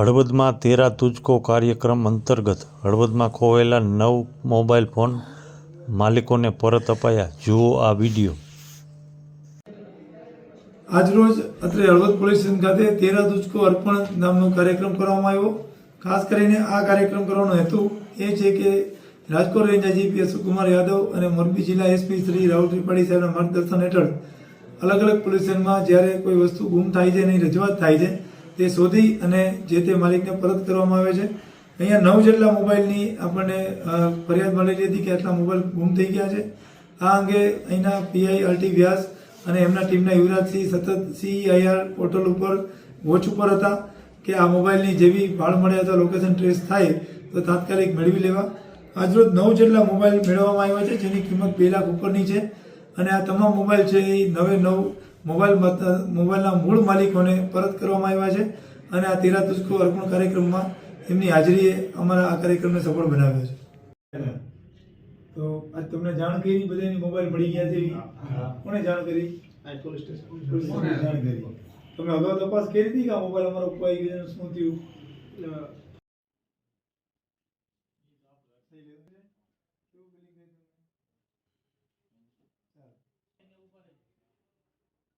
હળવદમાં તેરા તુજકો કાર્યક્રમ અંતર્ગત હળવદમાં ખોવાયેલા 9 mobile phone માલિકોને પરત અપાયા. જુઓ આ વિડીયો. આજરોજ અત્રે હળવદ પોલીસ સ્ટેશન ખાતે તેરા તુજકો અર્પણ નામનો કાર્યક્રમ કરવામાં આવ્યો. ખાસ કરીને આ કાર્યક્રમ કરવાનો હેતુ એ છે કે રાજકોટ રેન્જ આઈજીપી અશોકકુમાર યાદવ અને મોરબી જિલ્લા એસપી શ્રી રાહુલ ત્રિપાઠી સાહેબના માર્ગદર્શન હેઠળ અલગ અલગ પોલીસ સ્ટેશનમાં જ્યારે કોઈ વસ્તુ ગુમ થાય છે, એની રજૂઆત થાય છે, તે શોધી અને જે તે માલિકને પરત કરવામાં આવે છે. અહીંયા 9 જેટલા મોબાઈલની આપણને ફરિયાદ મળેલી હતી કે આટલા મોબાઈલ ગુમ થઈ ગયા છે. આ અંગે અહીંના પીઆઈ આરટી વ્યાસ અને એમના ટીમના યુવરાજસિંહ સતત CIR પોર્ટલ ઉપર વોચ ઉપર હતા કે આ મોબાઈલની જેવી ભાળ મળે અથવા લોકેશન ટ્રેસ થાય તો તાત્કાલિક મેળવી લેવા. આજરોજ 9 જેટલા મોબાઈલ મેળવવામાં આવ્યા છે, જેની કિંમત 2 લાખ ઉપરની છે. અને આ તમામ મોબાઈલ છે એ 9 મોબાઈલના મૂળ માલિકોને પરત કરવામાં આવ્યા છે. અને આ તેરા તુજકો અર્પણ કાર્યક્રમમાં એમની હાજરીએ અમારા આ કાર્યક્રમને સફળ બનાવ્યો છે. તો આજ તમને જાણ કરી, બધાની મોબાઈલ મળી ગયા છે. કોને જાણ કરી? પોલીસ સ્ટેશન જાણ કરી. તમે અગાઉ તપાસ કરી હતી કે આ મોબાઈલ અમારો ખોવાઈ ગયો શું થયું?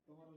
તમારો